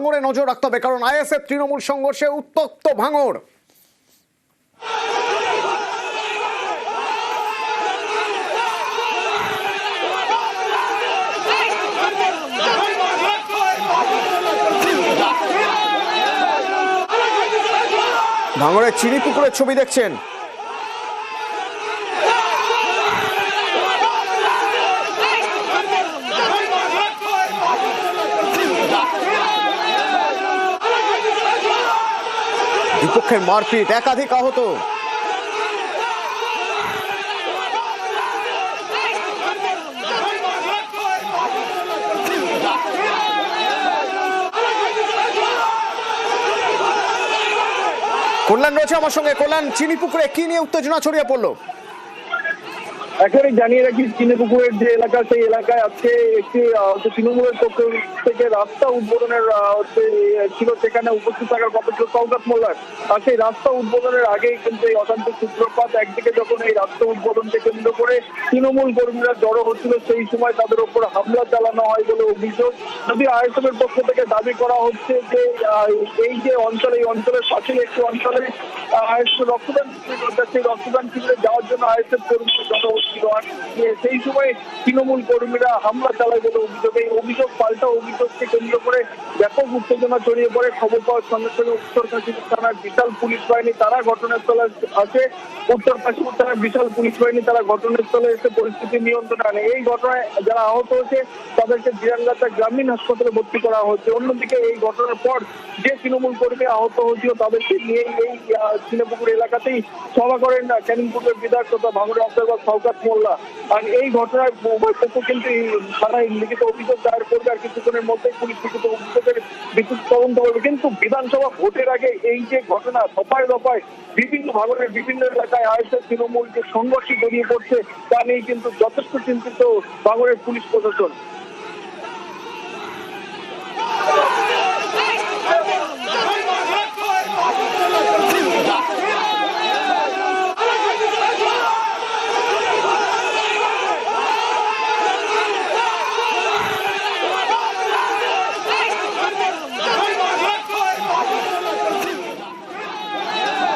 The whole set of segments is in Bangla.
ভাঙড়ে নজর রাখতে হবে, কারণ আইএসএফ তৃণমূল সংঘর্ষে উত্তপ্ত ভাঙড়। ভাঙড়ের চিনিপুকুরের ছবি দেখছেন। দুপক্ষের মারপিট, একাধিক আহত। কল্যাণ রয়েছে আমার সঙ্গে। কল্যাণ, চিনিপুকুরে কি নিয়ে উত্তেজনা ছড়িয়ে পড়লো? একেবারে জানিয়ে রাখি, চিনিপুকুরের যে এলাকা, সেই এলাকায় আজকে একটি তৃণমূলের পক্ষ থেকে রাস্তা উদ্বোধনের ছিল, সেখানে উপস্থিত থাকার কথা ছিল শওকত মোল্লার। আর সেই রাস্তা উদ্বোধনের আগেই কিন্তু এই অশান্তির সূত্রপাত। একদিকে যখন এই রাস্তা উদ্বোধনকে কেন্দ্র করে তৃণমূল কর্মীরা জড়ো হচ্ছিল, সেই সময় তাদের উপর হামলা চালানো হয় বলে অভিযোগ। যদি আইএসএফ এর পক্ষ থেকে দাবি করা হচ্ছে যে এই যে অঞ্চল, এই অঞ্চলের পাশেই একটি অঞ্চলে আইএসএফ রক্তদান শিবির, সেই রক্তদান শিবিরে যাওয়ার জন্য আইএসএফ কর্মীরা জড়ো হচ্ছিল। আর সেই সময় তৃণমূল কর্মীরা হামলা চালায় বলে অভিযোগ। এই অভিযোগ পাল্টা অভিযোগকে কেন্দ্র করে ব্যাপক উত্তেজনা ছড়িয়ে পড়ে। খবর পাওয়ার সঙ্গে সঙ্গে উত্তর কাশীপুর থানার বিশাল পুলিশ বাহিনী তারা ঘটনাস্থলে আসে। উত্তর কাশীপুর থানার বিশাল পুলিশ বাহিনী তারা ঘটনাস্থলে এসে পরিস্থিতি নিয়ন্ত্রণে আনে। এই ঘটনায় যারা আহত হয়েছে তাদেরকে বিরাঙ্গাতা গ্রামীণ হাসপাতালে ভর্তি করা হচ্ছে। অন্যদিকে এই ঘটনার পর যে তৃণমূল কর্মী আহত হয়েছিল তাদেরকে নিয়ে এই চিনিপুকুর এলাকাতেই সভা করেন ক্যানিং পূর্বের বিধায়ক তথা ভাঙড়ের অন্তর্গত শওকত মোল্লা। আর এই ঘটনায় উভয় পক্ষ কিন্তু থানায় লিখিত অভিযোগ দায়ের করবে। আর কিছুক্ষণের মধ্যেই পুলিশ লিখিত অভিযোগের বিদ্যুৎ তদন্ত করবে। কিন্তু বিধানসভা ভোটের আগে এই যে ঘটনা, দফায় দফায় বিভিন্ন ভাঙড়ের বিভিন্ন এলাকায় আইএসএফ তৃণমূল যে সংঘর্ষে জড়িয়ে পড়ছে, তা নিয়ে কিন্তু যথেষ্ট চিন্তিত ভাঙড়ের পুলিশ প্রশাসন।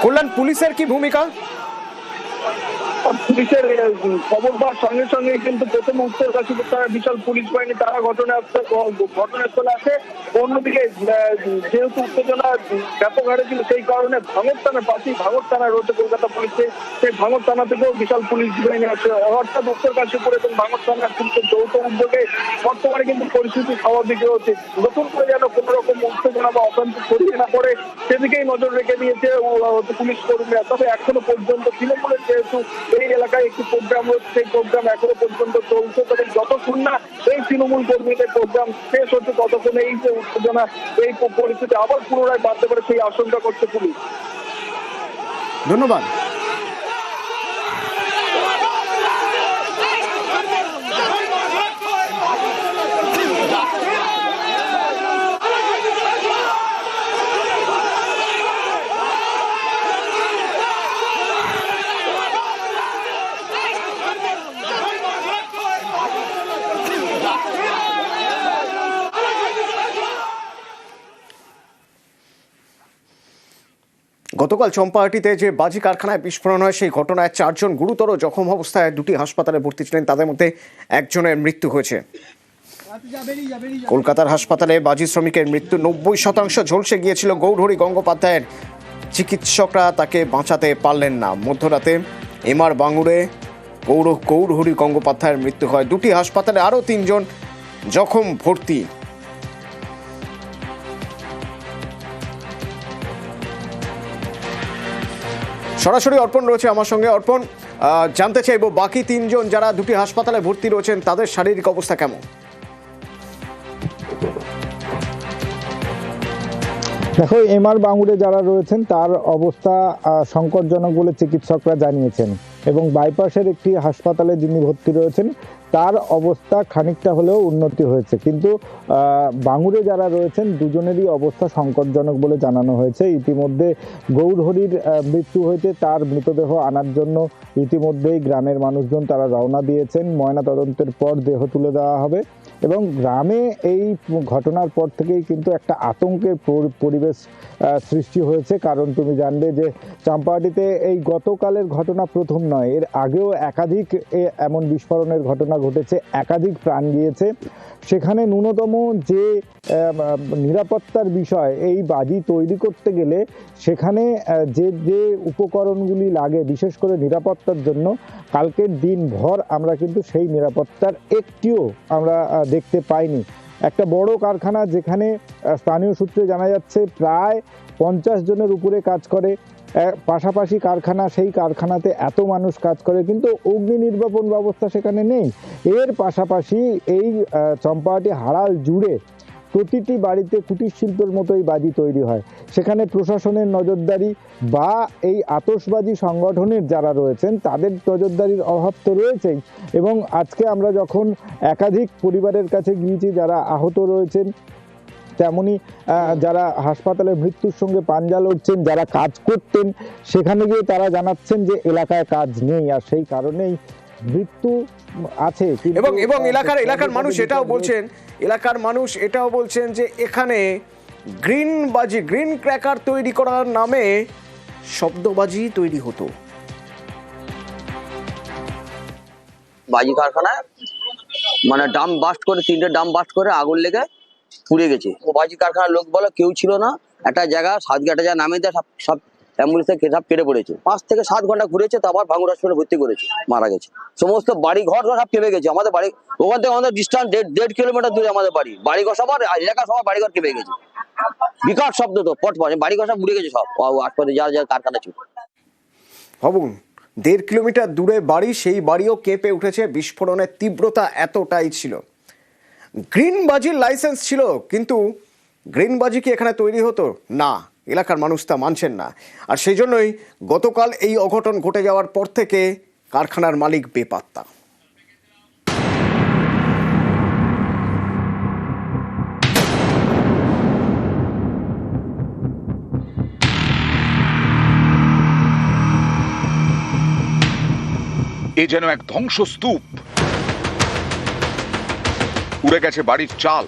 কল্যাণ, পুলিশের কি ভূমিকা? পুলিশের খবর পাওয়ার সঙ্গে সঙ্গে কিন্তু প্রথম উত্তর কাশীপুর থানার বিশাল পুলিশ বাহিনী তারা ঘটনাস্থলে আসে। অন্যদিকে যেহেতু উত্তেজনা ব্যাপক হারে ছিল, সেই কারণে ভাঙড় থানার পাশেই ভাঙড় থানা রয়েছে কলকাতা পুলিশে, সেই ভাঙড় থানা থেকেও বিশাল পুলিশ বাহিনী আছে। অর্থাৎ উত্তর কাশীপুর এবং ভাঙড় থানার পুলিশের যৌথ উদ্যোগে বর্তমানে কিন্তু পরিস্থিতি স্বাভাবিক রয়েছে। নতুন করে যেন কোনো রকম উত্তেজনা বা অশান্তি ছড়িয়ে না পড়ে, সেদিকেই নজর রেখে দিয়েছে পুলিশ কর্মীরা। তবে এখনো পর্যন্ত তৃণমূলের যেহেতু এই এলাকায় একটি প্রোগ্রাম রয়েছে, সেই প্রোগ্রাম এখনো পর্যন্ত চলছে। তবে যতক্ষণ না এই তৃণমূল কর্মীদের প্রোগ্রাম শেষ হচ্ছে, ততক্ষণ এই যে উত্তেজনা, এই পরিস্থিতি আবার পুনরায় বাড়তে পারে, সেই আশঙ্কা করছে পুলিশ। ধন্যবাদ। গতকাল চম্পাহাটিতে যে বাজি কারখানায় বিস্ফোরণ হয়, সেই ঘটনায় 4 জন গুরুতর জখম অবস্থায় দুটি হাসপাতালে ভর্তি ছিলেন। তাদের মধ্যে একজনের মৃত্যু হয়েছে। কলকাতার হাসপাতালে বাজি শ্রমিকের মৃত্যু। 90% ঝলসে গিয়েছিল গৌরহরি গঙ্গোপাধ্যায়ের। চিকিৎসকরা তাকে বাঁচাতে পারলেন না। মধ্যরাতে এমআর বাঙুরে গৌরহরি গঙ্গোপাধ্যায়ের মৃত্যু হয়। দুটি হাসপাতালে আরও 3 জন জখম ভর্তি। সরাসরি অর্পণ রয়েছে আমার সঙ্গে। অর্পণ, জানতে চাইবো বাকি 3 জন যারা দুটি হাসপাতালে ভর্তি রয়েছেন তাদের শারীরিক অবস্থা কেমন? দেখো, এমআর বাঙুরে যারা রয়েছেন তার অবস্থা সংকটজনক বলে চিকিৎসকরা জানিয়েছেন, এবং বাইপাসের একটি হাসপাতালে যিনি ভর্তি রয়েছেন তার অবস্থা খানিকটা হলেও উন্নতি হয়েছে। কিন্তু বাঙুরে যারা রয়েছেন দুজনেরই অবস্থা সংকটজনক বলে জানানো হয়েছে। ইতিমধ্যে গৌরহরির মৃত্যু হয়েছে, তার মৃতদেহ আনার জন্য ইতিমধ্যেই গ্রামের মানুষজন তারা রওনা দিয়েছেন। ময়নাতদন্তের পর দেহ তুলে দেওয়া হবে। এবং গ্রামে এই ঘটনার পর থেকেই কিন্তু একটা আতঙ্কের পরিবেশ সৃষ্টি হয়েছে। কারণ তুমি জানবে যে চাম্পাহাটিতে এই গতকালের ঘটনা প্রথম নয়, এর আগেও একাধিক এমন বিস্ফোরণের ঘটনা ঘটেছে, একাধিক প্রাণ গিয়েছে। সেখানে ন্যূনতম যে নিরাপত্তার বিষয়, এই বাজি তৈরি করতে গেলে সেখানে যে যে উপকরণগুলি লাগে বিশেষ করে নিরাপত্তার জন্য, কালকের দিনভর আমরা কিন্তু সেই নিরাপত্তার একটিও আমরা দেখতে পাইনি। একটা বড় কারখানা যেখানে স্থানীয় সূত্রে জানা যাচ্ছে প্রায় 50 জনের উপরে কাজ করে, পাশাপাশি কারখানা, সেই কারখানাতে এত মানুষ কাজ করে কিন্তু অগ্নি নির্বাপন ব্যবস্থা সেখানে নেই। এর পাশাপাশি এই চম্পাহাটি হারাল জুড়ে প্রতিটি বাড়িতে কুটির শিল্পের মতোই বাজি তৈরি হয়। সেখানে প্রশাসনের নজরদারি বা এই আতশবাজি সংগঠনের যারা রয়েছেন তাদের নজরদারির অভাব তো রয়েছেই। এবং আজকে আমরা যখন একাধিক পরিবারের কাছে গিয়েছি যারা আহত রয়েছেন, তেমনি যারা হাসপাতালে মৃত্যুর সঙ্গে পাঞ্জা লড়ছেন, যারা কাজ করতেন, সেখানে গিয়ে তারা জানাচ্ছেন যে এলাকায় কাজ নেই, আর সেই কারণেই মৃত্যু আছে। এবং এলাকার মানুষ এটাও বলছেন যে এখানে গ্রিন ক্র্যাকার তৈরি করার নামে শব্দবাজি তৈরি হতো। বাজি কারখানায় মানে ডাম বাস্ট করে, 3টে ডাম বাস্ট করে আগুন লেগে পুড়ে গেছে। ও বাজি কারখানার লোক বলে কেউ ছিল না, একটা জায়গা সাতগাটা যা নামে দেয় সব অ্যাম্বুলেন্সে সব কেটে পড়েছে। 5 থেকে 7 ঘন্টা ঘুরেছে, তারপর ভাঙড় হসপিটালে ভর্তি করেছে, মারা গেছে। সমস্ত বাড়ি ঘর সব কেঁপে গেছে। আমাদের বাড়ি ওখান থেকে আমাদের ডিস্টেন্স 1.5 কিলোমিটার দূরে আমাদের বাড়ি ঘর সবার এলাকার সবার বাড়িঘর কেঁপে গেছে। বিকট শব্দ তো পট বাড়ি ঘর সব উড়ে গেছে সব, আশপাশে যার কারখানা ছিল। ভাবুন, 1.5 কিলোমিটার দূরে বাড়ি, সেই বাড়িও কেঁপে উঠেছে। বিস্ফোরণের তীব্রতা এতটাই ছিল। গ্রিন বাজির লাইসেন্স ছিল, কিন্তু গ্রিন বাজি কি এখানে তৈরি হতো না? এলাকার মানুষ তা মানছেন না। আর সেই জন্যই গতকাল এই অঘটন ঘটে যাওয়ার পর থেকে কারখানার মালিক বেপাত্তা। এ যেন এক ধ্বংসস্তূপ। উড়ে গেছে বাড়ির চাল,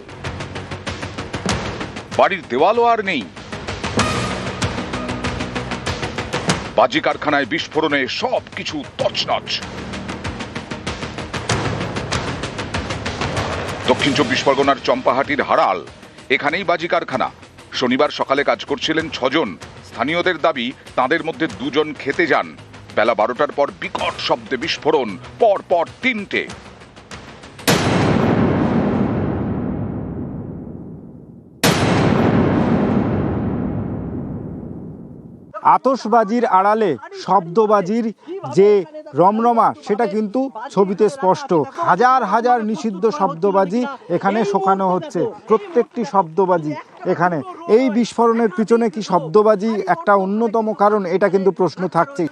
বাড়ির দেওয়ালও আর নেই। বাজি কারখানায় বিস্ফোরণে সব কিছু তছনছ। দক্ষিণ 24 পরগনার চম্পাহাটির হারাল, এখানেই বাজি কারখানা। শনিবার সকালে কাজ করছিলেন 6 জন। স্থানীয়দের দাবি তাদের মধ্যে 2 জন খেতে যান। বেলা 12টার পর বিকট শব্দে বিস্ফোরণ, পর 3টে। আতশবাজির আড়ালে শব্দবাজির যে রমরমা, সেটা কিন্তু ছবিতে স্পষ্ট। হাজার হাজার নিষিদ্ধ শব্দবাজি এখানে শোকানো হচ্ছে, প্রত্যেকটি শব্দবাজি এখানে। এই বিস্ফোরণের পিছনে কি শব্দবাজি একটা অন্যতম কারণ? এটা কিন্তু প্রশ্ন থাকছে।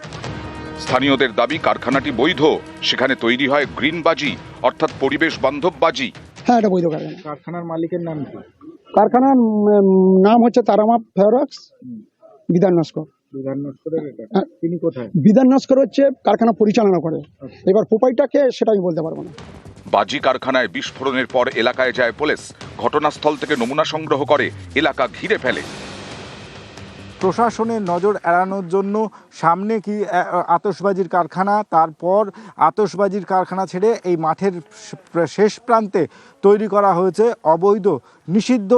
স্থানীয়দের দাবি কারখানাটি বৈধ, সেখানে তৈরি হয় গ্রিন বাজি, অর্থাৎ পরিবেশ বান্ধব বাজি। হ্যাঁ, এটা বৈধ কারখানা। কারখানার মালিকের নাম কি? কারখানার নাম হচ্ছে তারামা ফেরক্স বিধান নস্কর। তিনি কোথায়? বিধান নস্কর হচ্ছে কারখানা পরিচালনা করে। এবার পোপাইটাকে সেটা আমি বলতে পারবো না। বাজি কারখানায় বিস্ফোরণের পর এলাকায় যায় পুলিশ। ঘটনাস্থল থেকে নমুনা সংগ্রহ করে, এলাকা ঘিরে ফেলে। প্রশাসনের নজর এড়ানোর জন্য সামনে কি আতশবাজির কারখানা, তারপর আতশবাজির কারখানা ছেড়ে এই মাঠের শেষ প্রান্তে তৈরি করা হয়েছে অবৈধ নিষিদ্ধ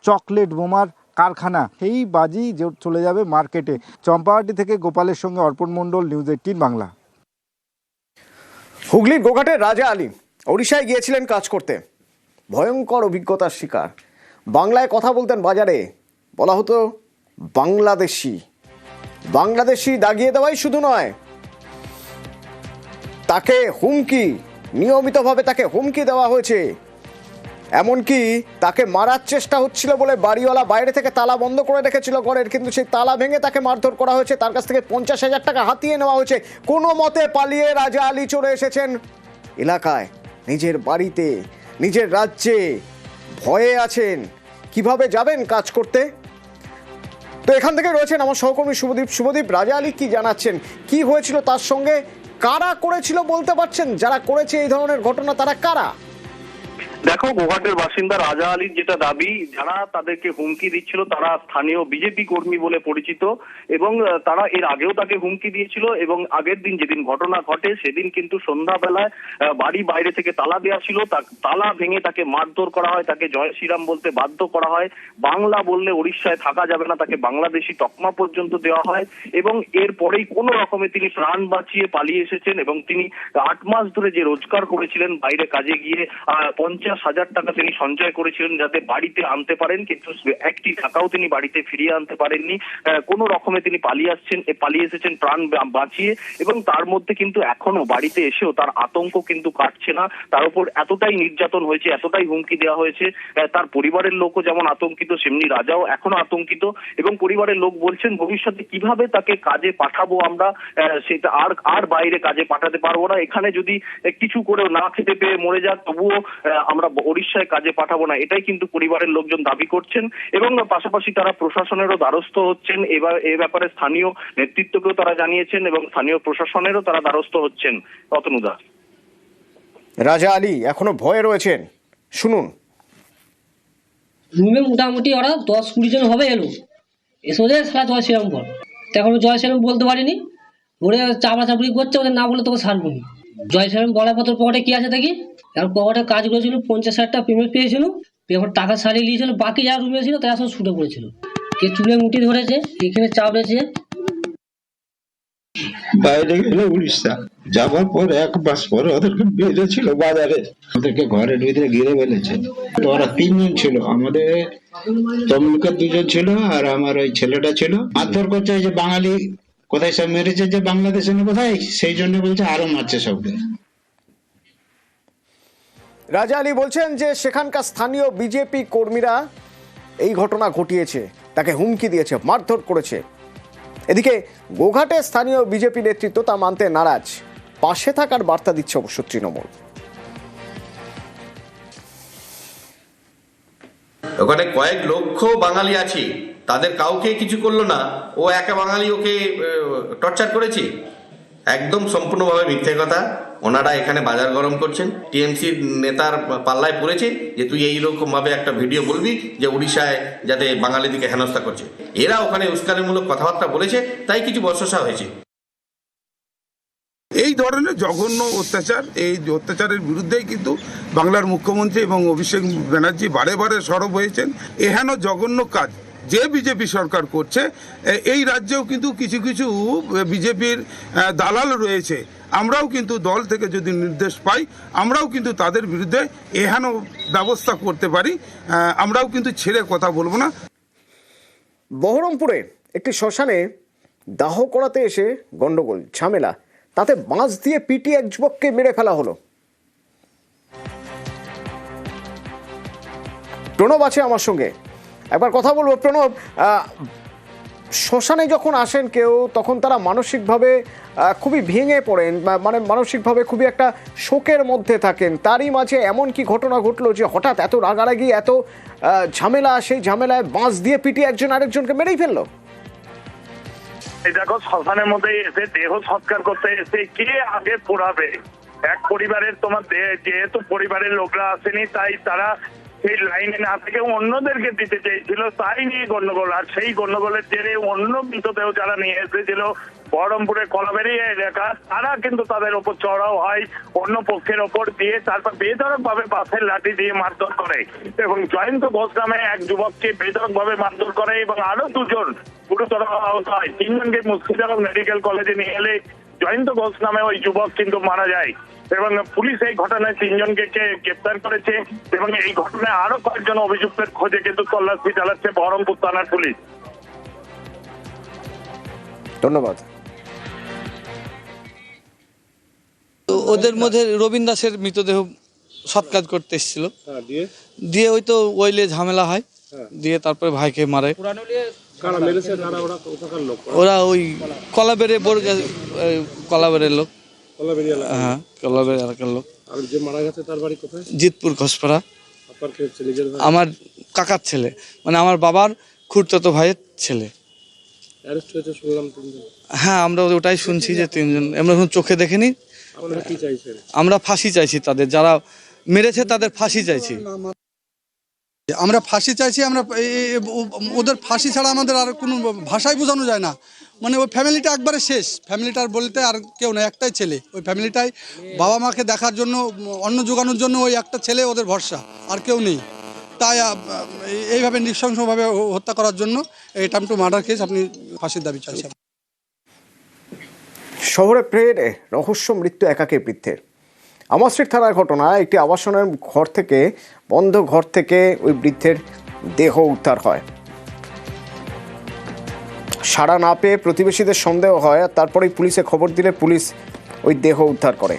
চকলেট বোমার কারখানা। এই বাজি চলে যাবে মার্কেটে। চম্পাহাটি থেকে গোপালের সঙ্গে অর্পণ মণ্ডল, নিউজ 18 বাংলা। হুগলির গোঘাটের রাজা আলী ওড়িশায় গিয়েছিলেন কাজ করতে। ভয়ঙ্কর অভিজ্ঞতার শিকার। বাংলায় কথা বলতেন বাজারে, বলা হতো বাংলাদেশি দাগিয়ে দেওয়াই শুধু নয়, তাকে হুমকি, নিয়মিতভাবে তাকে হুমকি দেওয়া হয়েছে। এমনকি তাকে মারার চেষ্টা হচ্ছিল বলে বাড়িওয়ালা বাইরে থেকে তালা বন্ধ করে রেখেছিল ঘরের, কিন্তু সেই তালা ভেঙে তাকে মারধর করা হয়েছে। তার কাছ থেকে 50,000 টাকা হাতিয়ে নেওয়া হয়েছে। কোনো মতে পালিয়ে রাজা আলী চলে এসেছেন এলাকায়, নিজের বাড়িতে, নিজের রাজ্যে। ভয়ে আছেন, কিভাবে যাবেন কাজ করতে। তো এখান থেকে রয়েছেন আমার সহকর্মী শুভদীপ। রাজা আলী কি জানাচ্ছেন, কি হয়েছিল তার সঙ্গে, কারা করেছিল বলতে পারছেন? যারা করেছে এই ধরনের ঘটনা তারা কারা? দেখো, গোঘাটের বাসিন্দা রাজা আলীর যেটা দাবি, যারা তাদেরকে হুমকি দিচ্ছিল তারা স্থানীয় বিজেপি কর্মী বলে পরিচিত এবং তারা এর আগেও তাকে হুমকি দিয়েছিল এবং আগের দিন যেদিন ঘটনা ঘটে সেদিন কিন্তু সন্ধ্যাবেলায় বাড়ি বাইরে থেকে তালা দেওয়া ছিল, তালা ভেঙে তাকে মারধর করা হয়, তাকে জয় শ্রীরাম বলতে বাধ্য করা হয়, বাংলা বললে উড়িষ্যায় থাকা যাবে না, তাকে বাংলাদেশি তকমা পর্যন্ত দেওয়া হয় এবং এরপরেই কোনো রকমে তিনি প্রাণ বাঁচিয়ে পালিয়ে এসেছেন এবং তিনি 8 মাস ধরে যে রোজগার করেছিলেন বাইরে কাজে গিয়ে 50,000 টাকা তিনি সঞ্চয় করেছিলেন যাতে বাড়িতে আনতে পারেন, কিন্তু একটি টাকাও তিনি বাড়িতে ফিরিয়ে আনতে পারেননি। কোনো রকমে তিনি পালিয়ে এসেছেন প্রাণ বাঁচিয়ে এবং তার মধ্যে কিন্তু এখনো বাড়িতে এসেও তার আতঙ্ক কিন্তু কাটছে না। তার উপর এতটাই নির্যাতন হয়েছে, এতটাই হুমকি দেওয়া হয়েছে, তার পরিবারের লোকও যেমন আতঙ্কিত সেমনি রাজাও এখনো আতঙ্কিত এবং পরিবারের লোক বলছেন ভবিষ্যতে কিভাবে তাকে কাজে পাঠাবো আমরা, সেটা আর বাইরে কাজে পাঠাতে পারবো না, এখানে যদি কিছু করেও না খেতে পেয়ে মরে যাক তবুও আমরা উড়িষ্যায় কাজে পাঠাবো না, এটাই কিন্তু পরিবারের লোকজন দাবি করছেন এবং পাশাপাশি তারা প্রশাসনেরও দ্বারস্থ হচ্ছেন। এবার এ ব্যাপারে স্থানীয় নেতৃত্বকেও তারা জানিয়েছেন এবং স্থানীয় প্রশাসনেরও তারা দ্বারস্থ হচ্ছেন। অতনুদা, রাজা আলী এখনো ভয়ে রয়েছেন, শুনুন। রুমে মোটামুটি ওরা 10-20 জন হবে এলো, এসে সারা জয় শ্রীরাম বল, তখন জয় শ্রীরাম বলতে পারিনি, ওরে চাপড়াচাপড়ি করছে, ওদের না বলে তোকে ছাড়বো না। জয় শ্রীরাম বলার পর পকেটে কি আছে দেখি, এখন পকেটে কাজ করেছিল, 50,000 টাকা পেমেন্ট পেয়েছিল, এবার টাকা সারিয়ে নিয়েছিল, বাকি যারা রুমে ছিল তারা সব ছুটে পড়েছিল, কে চুলে মুটি ধরেছে, এখানে চাপড়েছে। বাইরে গেল উড়িষ্যা, যাওয়ার পর 1 মাস পরে ওদেরকে বেঁধেছিল বাজারে, ওদেরকে ঘরের ভিতরে ঘিরে ফেলেছে। তো ওরা 3 জন ছিল, আমাদের তমলুকের 2 জন ছিল আর আমার ওই ছেলেটা ছিল। মারধর করছে যে বাঙালি কোথায় সব মেরেছে, যে বাংলাদেশে না কোথায়, সেই জন্য বলছে আরো মারছে সবকে। রাজা আলী বলছেন যে সেখানকার স্থানীয় বিজেপি কর্মীরা এই ঘটনা ঘটিয়েছে, তাকে হুমকি দিয়েছে, মারধর করেছে। এদিকে গোঘাটে স্থানীয় বিজেপি নেতৃত্ব তা মানতে নারাজ, পাশে থাকার বার্তা দিচ্ছে অবশ্য তৃণমূল। ওখানে কয়েক লক্ষ বাঙালি আছে, তাদের কাউকে কিছু করলো না, ও একা বাঙালি ওকে টর্চার করেছে, একদম সম্পূর্ণভাবে মিথ্যে কথা। ওনারা এখানে বাজার গরম করছেন, টিএমসি নেতার পাল্লায় পড়েছে যে তুই এইরকম ভাবে একটা ভিডিও বলবি যে উড়িষ্যায় যাতে বাঙালিদিকে হেনস্থা করছে। এরা ওখানে উস্কানিমূলক কথাবার্তা বলেছে, তাই কিছু বচসা হয়েছে। এই ধরনের জঘন্য অত্যাচার, এই অত্যাচারের বিরুদ্ধেই কিন্তু বাংলার মুখ্যমন্ত্রী এবং অভিষেক ব্যানার্জি বারে বারে সরব হয়েছেন। এহেন জঘন্য কাজ যে বিজেপি সরকার করছে, এই রাজ্যেও কিন্তু কিছু কিছু বিজেপির দালাল রয়েছে। আমরাও কিন্তু দল থেকে যদি নির্দেশ পাই, আমরাও কিন্তু তাদের বিরুদ্ধে এহেন ব্যবস্থা করতে পারি, আমরাও কিন্তু ছেড়ে কথা বলবো না। বহরমপুরে একটি শ্মশানে দাহ করাতে এসে গন্ডগোল, ঝামেলা, তাতে বাঁশ দিয়ে পিটিয়ে এক যুবককে মেরে ফেলা হলো। প্রণব আছে আমার সঙ্গে, একবার কথা বলবো। প্রণব, শ্মশানে যখন আসেন কেউ তখন তারা মানসিকভাবে খুবই ভেঙে পড়েন, মানে মানসিকভাবে খুবই একটা শোকের মধ্যে থাকেন। তারই মাঝে এমন কি ঘটনা ঘটলো যে হঠাৎ এত রাগারাগি, এত ঝামেলা, সেই ঝামেলায় বাঁশ দিয়ে পিটিয়ে একজন আরেকজনকে মেরেই ফেললো? এই দেখো, শ্মশানের মধ্যে এসে দেহ সৎকার করতে এসে কে আগে পোড়াবে, এক পরিবারের তোমার যেহেতু পরিবারের লোকরা আসেনি তাই তারা সেই লাইনে না থেকে অন্যদেরকে দিতে চেয়েছিল, তাই নিয়ে গন্ডগোল। আর সেই গন্ডগোলের জেরে অন্য মৃতদেহ যারা নিয়ে এসেছিল বহরমপুরের কলাবেড়িয়া এলাকা, তারা কিন্তু তাদের ওপর চড়াও হয় অন্য পক্ষের ওপর দিয়ে, তারপর বেধড়ক ভাবে বাঁশের লাঠি দিয়ে মারধর করে এবং জয়ন্ত ঘোষ নামে এক যুবককে বেধড়ক ভাবে মারধর করে এবং আরো 2 জন গুরুতর আহত হয়। 3 জনকে মুর্শিদাবাদ মেডিকেল কলেজে নিয়ে এলে জয়ন্ত ঘোষ নামে ওই যুবক কিন্তু মারা যায় এবং পুলিশ এই ঘটনায় 3 জনকে গ্রেপ্তার করেছে এবং এই ঘটনায় আরো কয়েকজন অভিযুক্তের খোঁজে কিন্তু তল্লাশি চালাচ্ছে বহরমপুর থানার পুলিশ। ধন্যবাদ। ওদের মধ্যে রবীন দাসের মৃতদেহ সৎকার করতে এসেছিল, দিয়ে ওই তো ওইলে ঝামেলা হয়, দিয়ে তারপরে ভাইকে মারে। ওরা ওই কলাবেড়ে কলাবেড়ের লোক, হ্যাঁ কলাবেড়ে এলাকার লোক। যে মারা গেছে তার বাড়ি কোথায়? জিতপুর ঘোষপাড়া। আমার কাকার ছেলে, মানে আমার বাবার খুড়তো ভাইয়ের ছেলে। হ্যাঁ, আমরা ওটাই শুনছি যে 3 জন, আমরা এখন চোখে দেখিনি। আমরা ফাঁসি চাইছি তাদের, যারা মেরেছে তাদের ফাঁসি চাইছি। আমরা ফাঁসি চাইছি, আমরা ওদের ফাঁসি ছাড়া আমাদের আর কোনো ভাষায় বোঝানো যায় না। মানে ওই ফ্যামিলিটা একবারে শেষ, ফ্যামিলিটার বলতে আর কেউ না, একটাই ছেলে। ওই ফ্যামিলিটাই বাবা মাকে দেখার জন্য, অন্ন জোগানোর জন্য ওই একটা ছেলে ওদের ভরসা, আর কেউ নেই। তাই এইভাবে নৃশংসভাবে হত্যা করার জন্য অ্যাটেম্পট টু মার্ডার কেস, আপনি ফাঁসির দাবি চাইছেন। শহরে ফের রহস্য মৃত্যু একাকী বৃদ্ধের। আমাস্ট্রিট থানার ঘটনা। একটি আবাসনের ঘর থেকে, বন্ধ ঘর থেকে ওই বৃদ্ধের দেহ উদ্ধার হয়। সাড়া না পেয়ে প্রতিবেশীদের সন্দেহ হয়, আর তারপরেই পুলিশে খবর দিলে পুলিশ ওই দেহ উদ্ধার করে।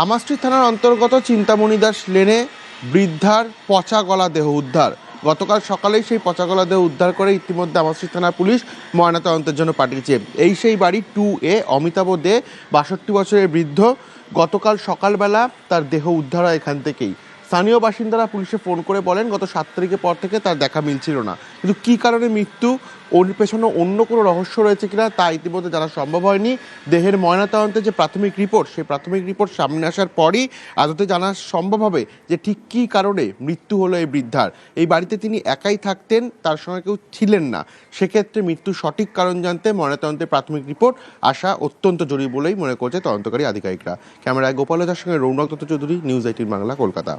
আমাস্ট্রিট থানার অন্তর্গত চিন্তামণি দাস লেনে বৃদ্ধার পচা গলা দেহ উদ্ধার। গতকাল সকালেই সেই পচা গলা দেহ উদ্ধার করে ইতিমধ্যে আমাস্ট্রিট থানার পুলিশ ময়নাতদন্তের জন্য পাঠিয়েছে। এই সেই বাড়ি 2A, অমিতাভ দে, 62 বছরের বৃদ্ধ। গতকাল সকালবেলা তার দেহ উদ্ধার হয় এখান থেকেই। স্থানীয় বাসিন্দারা পুলিশে ফোন করে বলেন গত 7 তারিখের পর থেকে তার দেখা মিলছিল না, কিন্তু কী কারণে মৃত্যু, ওর পেছনে অন্য কোনো রহস্য রয়েছে কিনা তা ইতিমধ্যে জানা সম্ভব হয়নি। দেহের ময়নাতদন্তের যে প্রাথমিক রিপোর্ট, সেই প্রাথমিক রিপোর্ট সামনে আসার পরই আদতে জানা সম্ভব হবে যে ঠিক কী কারণে মৃত্যু হলো এই বৃদ্ধার। এই বাড়িতে তিনি একাই থাকতেন, তার সঙ্গে কেউ ছিলেন না। সেক্ষেত্রে মৃত্যুর সঠিক কারণ জানতে ময়নাতদন্তের প্রাথমিক রিপোর্ট আসা অত্যন্ত জরুরি বলেই মনে করছে তদন্তকারী আধিকারিকরা। ক্যামেরায় গোপাল দাসের সঙ্গে রৌনক দত্ত চৌধুরী, নিউজ 18 বাংলা, কলকাতা।